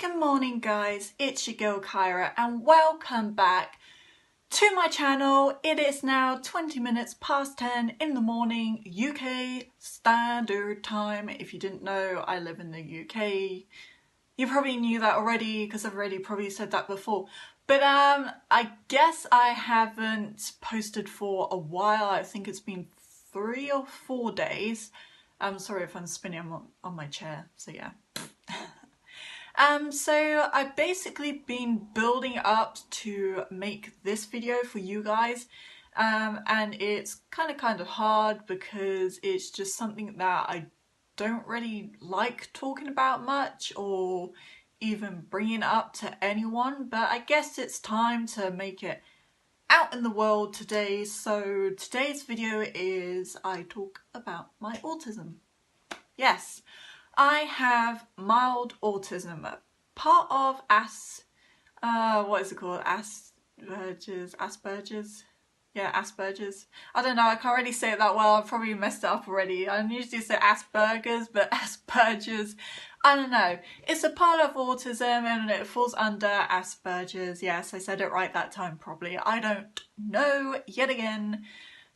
Good morning guys, it's your girl Kyra and welcome back to my channel. It is now 20 minutes past 10 in the morning UK Standard Time. If you didn't know, I live in the UK. You probably knew that already because I've already probably said that before. But I guess I haven't posted for a while. I think it's been 3 or 4 days. I'm sorry if I'm spinning on my chair, so yeah. So I've basically been building up to make this video for you guys, and it's kind of hard because it's just something that I don't really like talking about much or even bringing up to anyone, but I guess it's time to make it out in the world today. So today's video is I talk about my autism. Yes, I have mild autism, part of what is it called? Asperger's? Yeah, Asperger's. I don't know, I can't really say it that well, I've probably messed it up already. I usually say Asperger's, but Asperger's, I don't know. It's a part of autism and it falls under Asperger's. Yes, I said it right that time probably. I don't know yet again.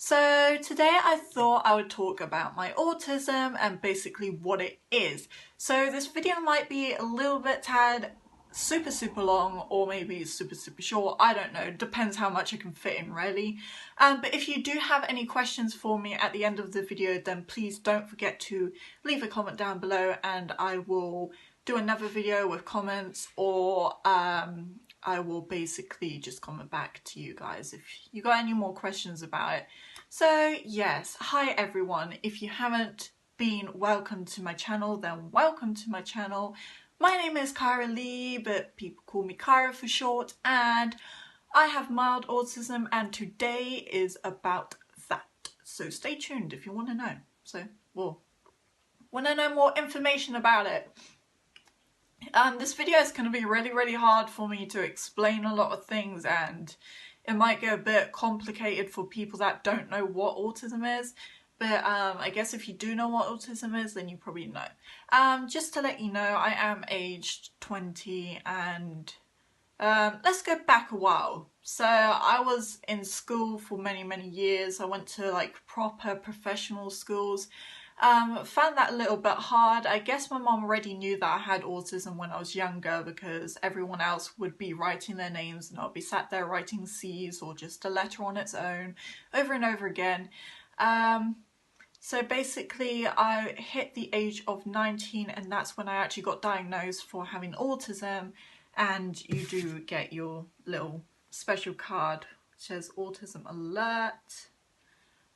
So today I thought I would talk about my autism and basically what it is. So this video might be a little bit tad super long or maybe super short, I don't know, depends how much I can fit in really. But if you do have any questions for me at the end of the video, then please don't forget to leave a comment down below and I will do another video with comments, or I will basically just comment back to you guys if you got any more questions about it. So yes, hi everyone. If you haven't been welcome to my channel, then welcome to my channel. My name is Kyra Lee, but people call me Kyra for short, and I have mild autism and today is about that. So stay tuned if you want to know. So, well, want to know more information about it. This video is going to be really hard for me to explain a lot of things, and it might get a bit complicated for people that don't know what autism is. But I guess if you do know what autism is, then you probably know. Just to let you know, I am aged 20 and let's go back a while. So I was in school for many years. I went to like proper professional schools. Found that a little bit hard. I guess my mom already knew that I had autism when I was younger because everyone else would be writing their names and I'd be sat there writing C's or just a letter on its own over and over again. So basically I hit the age of 19 and that's when I actually got diagnosed for having autism, and you do get your little special card which says autism alert.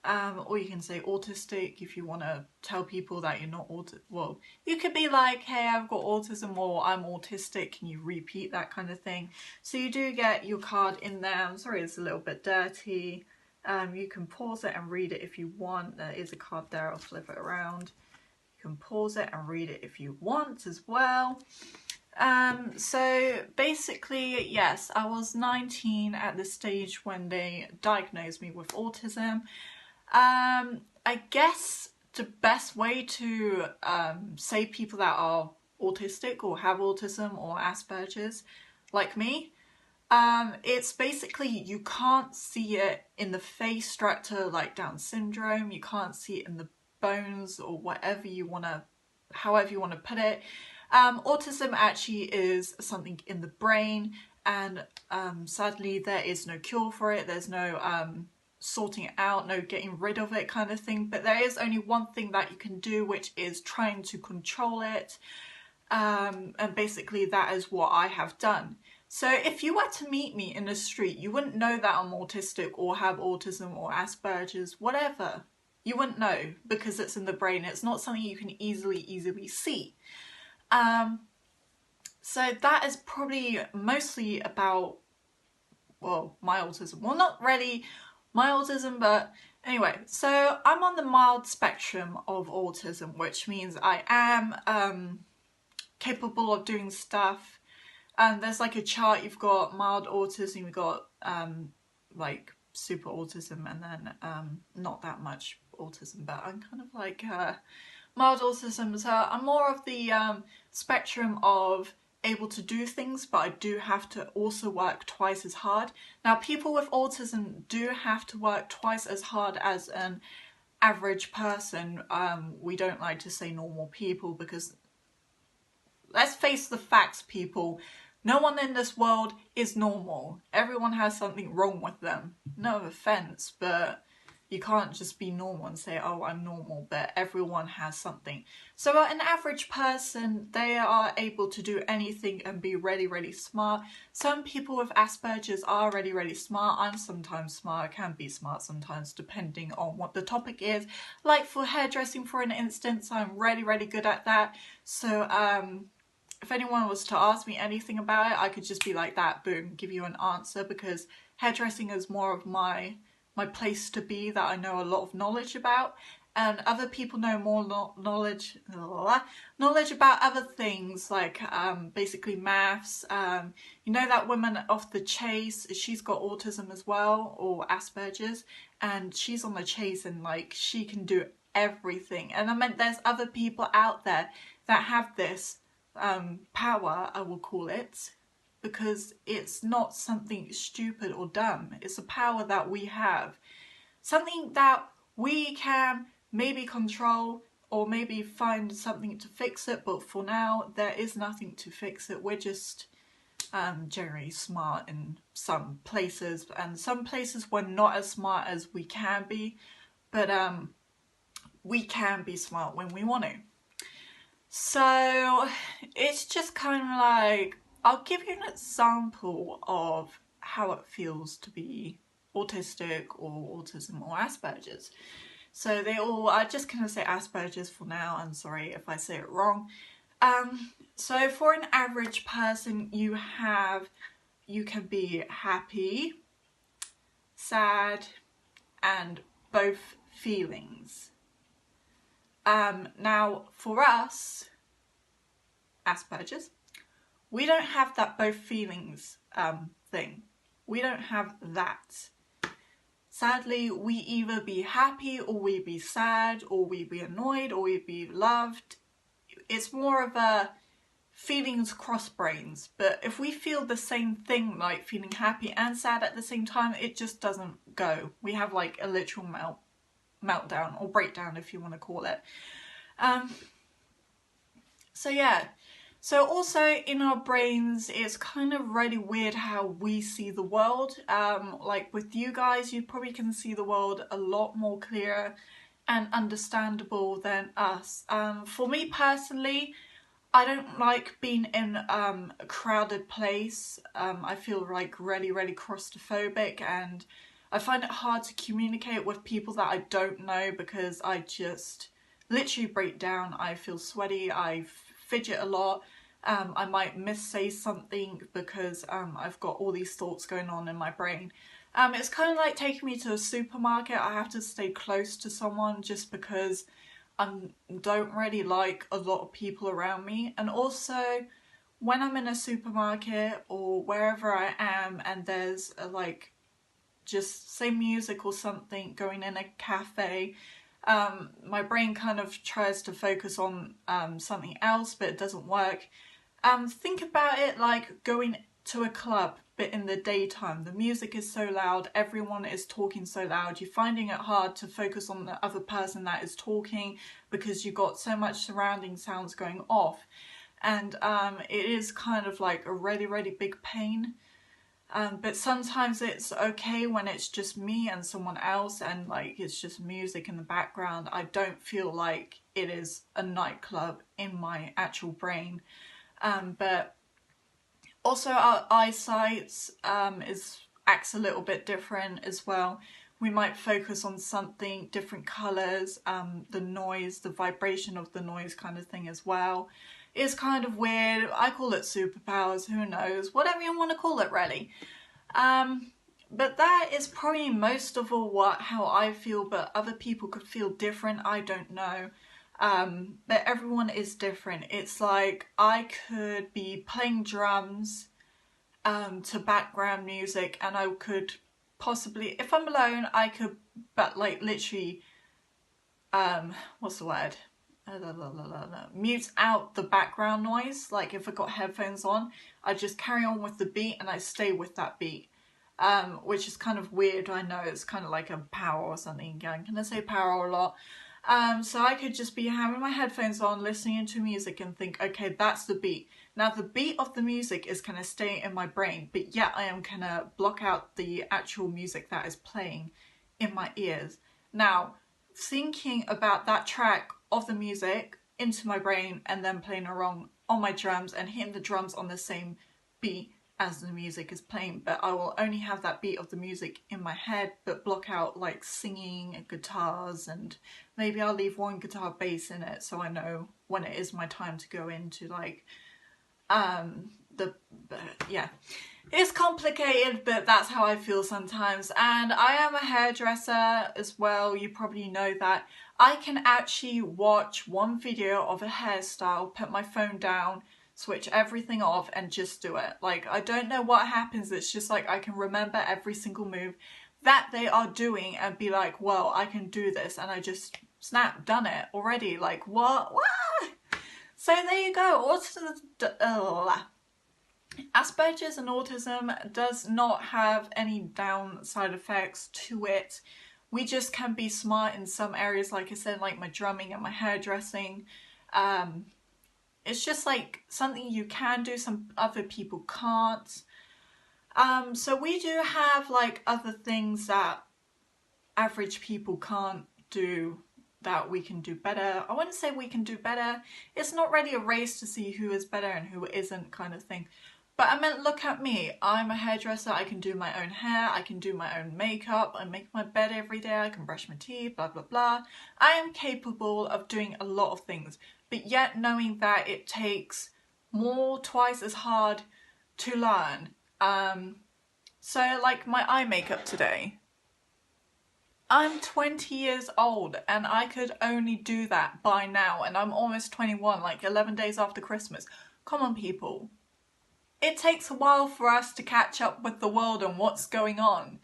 Or you can say autistic if you want to tell people that you're not well, you could be like, hey, I've got autism, or I'm autistic, can you repeat that kind of thing. So you do get your card in there. I'm sorry it's a little bit dirty. You can pause it and read it if you want. There is a card there, I'll flip it around. You can pause it and read it if you want as well. So basically, yes, I was 19 at this stage when they diagnosed me with autism. I guess the best way to say people that are autistic or have autism or Asperger's, like me, it's basically you can't see it in the face structure like Down syndrome, you can't see it in the bones or whatever you want to, however you want to put it. Autism actually is something in the brain, and sadly there is no cure for it. There's no sorting it out, no getting rid of it kind of thing, but there is only one thing that you can do, which is trying to control it, and basically that is what I have done. So if you were to meet me in the street, you wouldn't know that I'm autistic or have autism or Asperger's, whatever. You wouldn't know because it's in the brain. It's not something you can easily see. So that is probably mostly about, well, my autism. Well, not really my autism, but anyway, so I'm on the mild spectrum of autism, which means I am capable of doing stuff. And there's like a chart. You've got mild autism, you've got like super autism, and then not that much autism, but I'm kind of like mild autism. So I'm more of the spectrum of able to do things, but I do have to also work twice as hard. Now, people with autism do have to work twice as hard as an average person. We don't like to say normal people because let's face the facts, people. No one in this world is normal. Everyone has something wrong with them. No offense, but you can't just be normal and say, oh, I'm normal, but everyone has something. So an average person, they are able to do anything and be really, really smart. Some people with Asperger's are really, really smart. I'm sometimes smart, I can be smart sometimes, depending on what the topic is. Like for hairdressing, for an instance, I'm really, really good at that. So, if anyone was to ask me anything about it, I could just be like that, boom, give you an answer, because hairdressing is more of my place to be, that I know a lot of knowledge about, and other people know more knowledge about other things, like basically maths. You know that woman off The Chase, she's got autism as well, or Asperger's, and she's on The Chase and like she can do everything. And I meant there's other people out there that have this power, I will call it, because it's not something stupid or dumb. It's a power that we have, something that we can maybe control or maybe find something to fix it, but for now there is nothing to fix it. We're just generally smart in some places, and some places we're not as smart as we can be, but we can be smart when we want to. So it's just kind of like, I'll give you an example of how it feels to be autistic or autism or Asperger's. So they all, I'm just going to say Asperger's for now, I'm sorry if I say it wrong. So for an average person, you can be happy, sad, and both feelings. Now for us, Asperger's, we don't have that both feelings thing. We don't have that. Sadly, we either be happy or we be sad or we be annoyed or we be loved. It's more of a feelings cross brains. But if we feel the same thing, like feeling happy and sad at the same time, it just doesn't go. We have like a literal meltdown or breakdown, if you want to call it. So yeah. So also in our brains, it's kind of really weird how we see the world. Like with you guys, you probably can see the world a lot more clearer and understandable than us. For me personally, I don't like being in a crowded place. I feel like really, really claustrophobic, and I find it hard to communicate with people that I don't know because I just literally break down. I feel sweaty, I fidget a lot. I might missay something because I've got all these thoughts going on in my brain. It's kind of like taking me to a supermarket. I have to stay close to someone just because I don't really like a lot of people around me. And also when I'm in a supermarket or wherever I am and there's like just say music or something going in a cafe, my brain kind of tries to focus on something else, but it doesn't work. Think about it like going to a club, but in the daytime. The music is so loud, everyone is talking so loud, you're finding it hard to focus on the other person that is talking because you've got so much surrounding sounds going off. And it is kind of like a really, really big pain. But sometimes it's okay when it's just me and someone else and like it's just music in the background. I don't feel like it is a nightclub in my actual brain. But also our eyesight acts a little bit different as well. We might focus on something, different colours, the noise, the vibration of the noise kind of thing as well. It's kind of weird. I call it superpowers, who knows, whatever you want to call it really. But that is probably most of all how I feel, but other people could feel different, I don't know. But everyone is different. It's like I could be playing drums to background music, and I could possibly, if I'm alone, I could, but like literally, what's the word? mute out the background noise. Like if I got headphones on, I just carry on with the beat and I stay with that beat. Which is kind of weird. I know it's kind of like a power or something. Again, can I say power a lot? So I could just be having my headphones on, listening to music and think, okay, that's the beat. Now the beat of the music is going to stay in my brain, but yet I am going to block out the actual music that is playing in my ears. Now, thinking about that track of the music into my brain and then playing along on my drums and hitting the drums on the same beat as the music is playing, but I will only have that beat of the music in my head, but block out like singing and guitars, and maybe I'll leave one guitar bass in it so I know when it is my time to go into like yeah, it's complicated, but that's how I feel sometimes. And I am a hairdresser as well, you probably know that. I can actually watch one video of a hairstyle, put my phone down, switch everything off and just do it. Like, I don't know what happens, it's just like I can remember every single move that they are doing and be like, well, I can do this, and I just snap, done it already. Like, what? So there you go. Asperger's and autism does not have any downside effects to it. We just can be smart in some areas, like I said, like my drumming and my hairdressing. It's just like something you can do, some other people can't. So we do have like other things that average people can't do that we can do better. I wouldn't say we can do better. It's not really a race to see who is better and who isn't kind of thing. But I meant, look at me. I'm a hairdresser. I can do my own hair. I can do my own makeup. I make my bed every day. I can brush my teeth, blah, blah, blah. I am capable of doing a lot of things. But yet knowing that it takes twice as hard to learn. So like my eye makeup today. I'm 20 years old and I could only do that by now, and I'm almost 21, like 11 days after Christmas. Come on, people. It takes a while for us to catch up with the world and what's going on.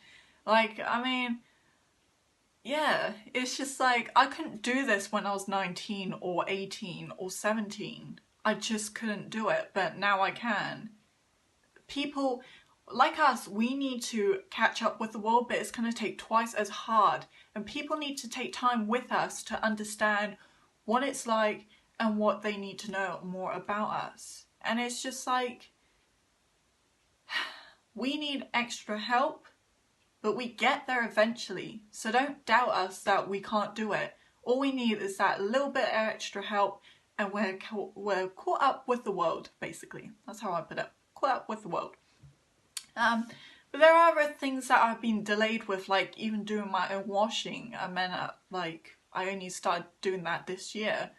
Like, I mean, yeah, it's just like, I couldn't do this when I was 19 or 18 or 17. I just couldn't do it, but now I can. People like us, we need to catch up with the world, but it's going to take twice as hard. And people need to take time with us to understand what it's like and what they need to know more about us. And it's just like, we need extra help, but we get there eventually. So don't doubt us that we can't do it. All we need is that little bit of extra help, and we're caught up with the world, basically. That's how I put it. Caught up with the world. But there are other things that I've been delayed with, like even doing my own washing. I mean, like, I only started doing that this year.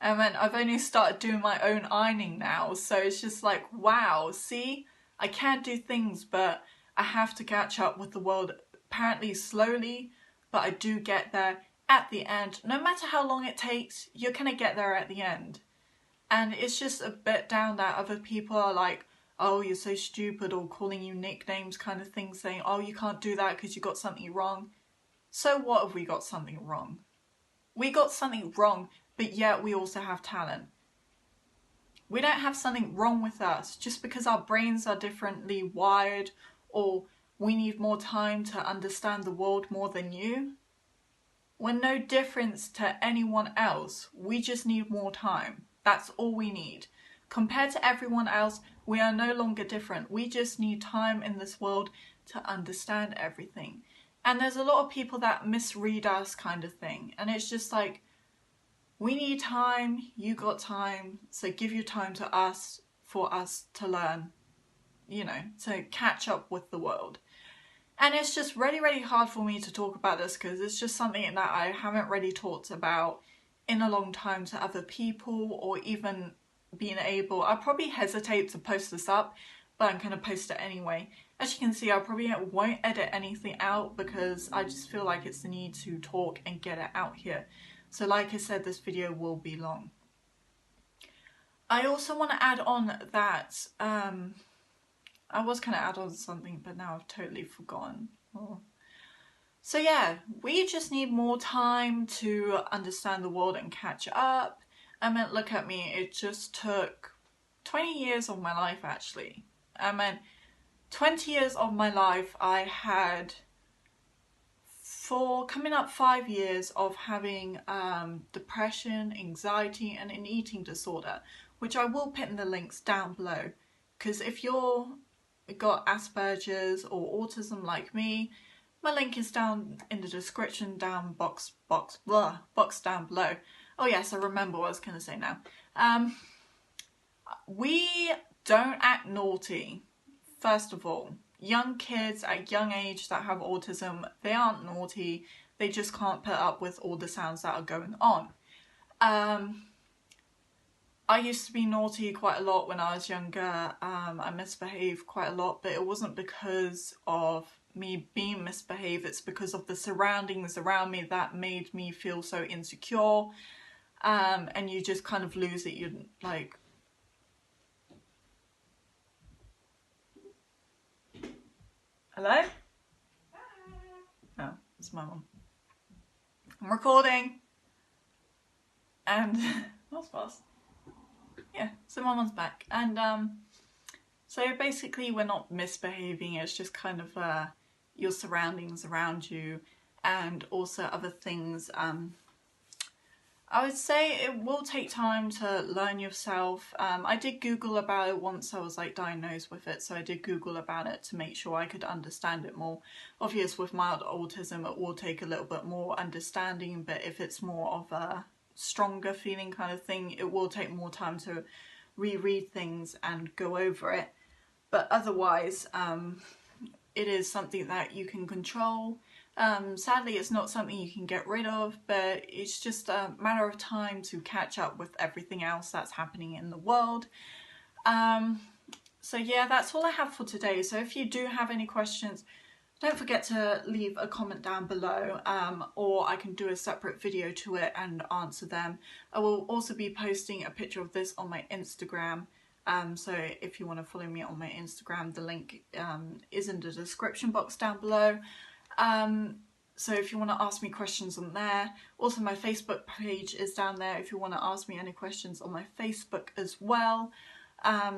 I mean, I've only started doing my own ironing now. So it's just like, wow, see? I can't do things, but I have to catch up with the world, apparently slowly, but I do get there at the end. No matter how long it takes, you're gonna get there at the end. And it's just a bit down that other people are like, oh, you're so stupid, or calling you nicknames kind of thing, saying, oh, you can't do that because you got something wrong. So what if we got something wrong? We got something wrong, but yet we also have talent. We don't have something wrong with us just because our brains are differently wired, or we need more time to understand the world more than you. We're no difference to anyone else. We just need more time. That's all we need. Compared to everyone else, we are no longer different. We just need time in this world to understand everything. And there's a lot of people that misread us kind of thing. And it's just like, we need time, you got time, so give your time to us for us to learn, you know, to catch up with the world. And it's just really, really hard for me to talk about this because it's just something that I haven't really talked about in a long time to other people, or even being able, I probably hesitate to post this up, but I'm going to post it anyway. As you can see, I probably won't edit anything out because I just feel like it's the need to talk and get it out here. So like I said, this video will be long. I also want to add on that, I was going to add on something, but now I've totally forgotten. Oh. So yeah, we just need more time to understand the world and catch up. I mean, look at me, it just took 20 years of my life actually. I mean, 20 years of my life I had for coming up 5 years of having depression, anxiety and an eating disorder, which I will put in the links down below, because if you're got Asperger's or autism like me, my link is down in the description box down below. Oh yes, I remember what I was going to say now. We don't act naughty, first of all. Young kids at young age that have autism, they aren't naughty, they just can't put up with all the sounds that are going on. I used to be naughty quite a lot when I was younger. I misbehaved quite a lot, but it wasn't because of me being misbehaved, it's because of the surroundings around me that made me feel so insecure. And you just kind of lose it. You're like, hello? Oh, it's my mum. I'm recording. And that's fast. Yeah, so my mum's back. And so basically we're not misbehaving, it's just kind of your surroundings around you and also other things. I would say it will take time to learn yourself. I did Google about it once I was like diagnosed with it, so I did Google about it to make sure I could understand it more. Obviously with mild autism it will take a little bit more understanding, but if it's more of a stronger feeling kind of thing, it will take more time to reread things and go over it. But otherwise it is something that you can control. Sadly it's not something you can get rid of, but it's just a matter of time to catch up with everything else that's happening in the world. So yeah, that's all I have for today. So if you do have any questions, don't forget to leave a comment down below, or I can do a separate video to it and answer them. I will also be posting a picture of this on my Instagram. So if you want to follow me on my Instagram, the link is in the description box down below. So if you want to ask me questions on there. Also my Facebook page is down there if you want to ask me any questions on my Facebook as well.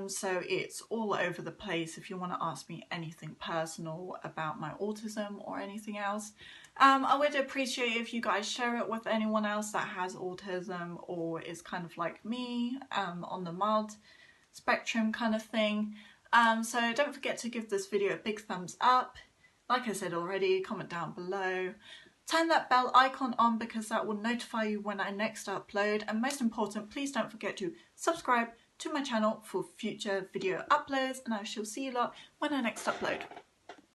So it's all over the place if you want to ask me anything personal about my autism or anything else. I would appreciate if you guys share it with anyone else that has autism or is kind of like me, on the mild spectrum kind of thing. So don't forget to give this video a big thumbs up. Like I said already, comment down below. Turn that bell icon on because that will notify you when I next upload. And most important, please don't forget to subscribe to my channel for future video uploads, and I shall see you lot when I next upload.